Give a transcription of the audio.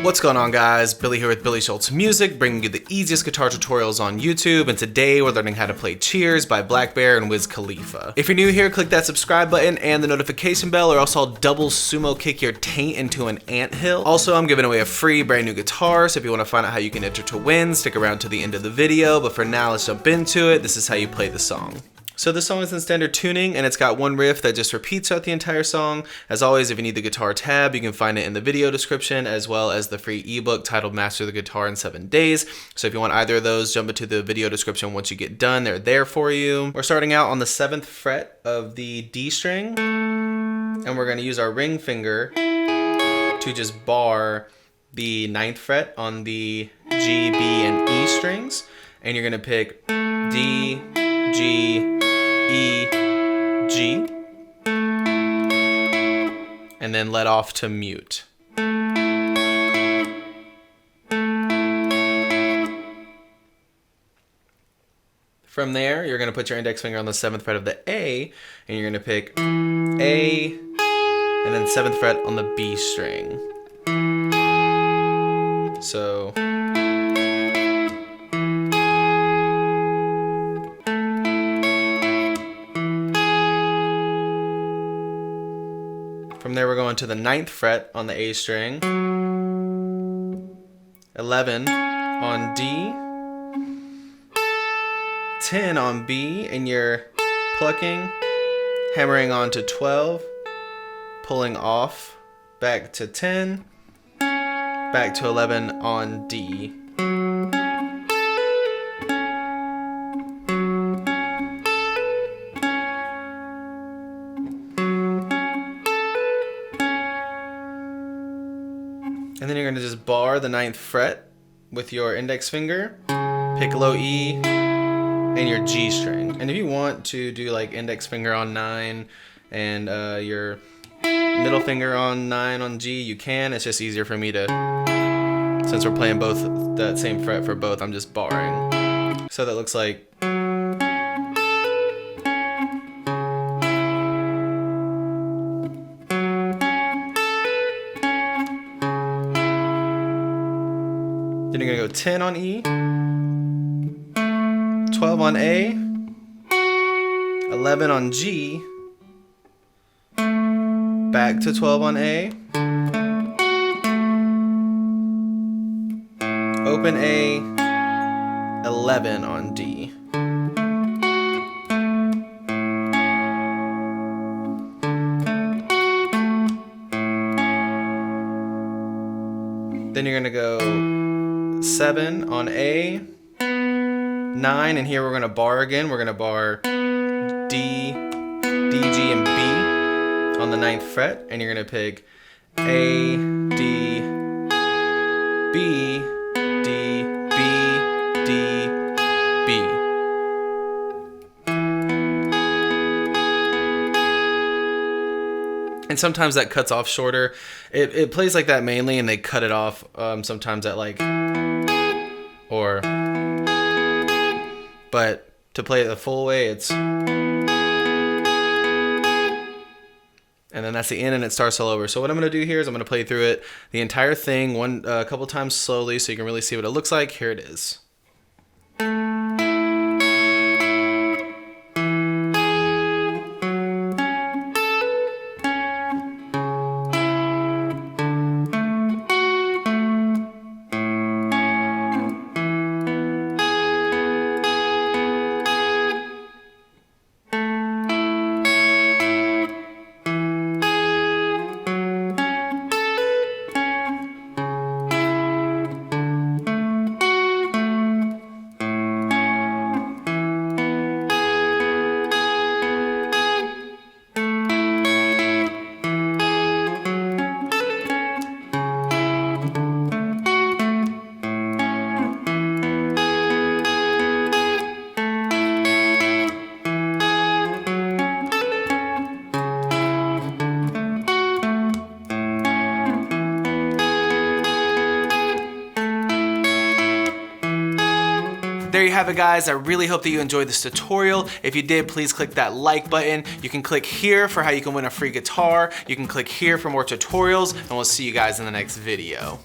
What's going on, guys? Billy here with Billy Schultz Music, bringing you the easiest guitar tutorials on YouTube, and today we're learning how to play Cheers by blackbear-wiz-khalifa. If you're new here, click that subscribe button and the notification bell, or else I'll double sumo kick your taint into an anthill. Also, I'm giving away a free brand new guitar, so if you want to find out how you can enter to win, stick around to the end of the video. But for now, let's jump into it. This is how you play the song. So this song is in standard tuning, and it's got one riff that just repeats throughout the entire song. As always, if you need the guitar tab, you can find it in the video description, as well as the free ebook titled Master the Guitar in 7 Days. So if you want either of those, jump into the video description once you get done. They're there for you. We're starting out on the 7th fret of the D string, and we're going to use our ring finger to just bar the 9th fret on the G, B, and E strings. And you're going to pick D, G, E, G, and then let off to mute. From there, you're going to put your index finger on the 7th fret of the A, and you're going to pick A, and then 7th fret on the B string. So from there, we're going to the 9th fret on the A string, 11 on D, 10 on B, and you're plucking, hammering on to 12, pulling off, back to 10, back to 11 on D. And then you're going to just bar the 9th fret with your index finger, pick low E, and your G string. And if you want to do like index finger on 9 and your middle finger on 9 on G, you can. It's just easier for me to, since we're playing both that same fret for both, I'm just barring. So that looks like. Then you're going to go 10 on E, 12 on A, 11 on G, back to 12 on A, open A, 11 on D. Then you're going to go 7 on A, 9, and here we're going to bar again. We're going to bar D, D, G, and B on the 9th fret, and you're going to pick A, D, B, D, B, D, B. And sometimes that cuts off shorter. It plays like that mainly, and they cut it off sometimes at like, or, but to play it the full way, it's, and then that's the end, and it starts all over. So what I'm going to do here is I'm going to play through it, the entire thing, a couple times slowly, so you can really see what it looks like. Here it is. There you have it, guys. I really hope that you enjoyed this tutorial. If you did, please click that like button. You can click here for how you can win a free guitar. You can click here for more tutorials, and we'll see you guys in the next video.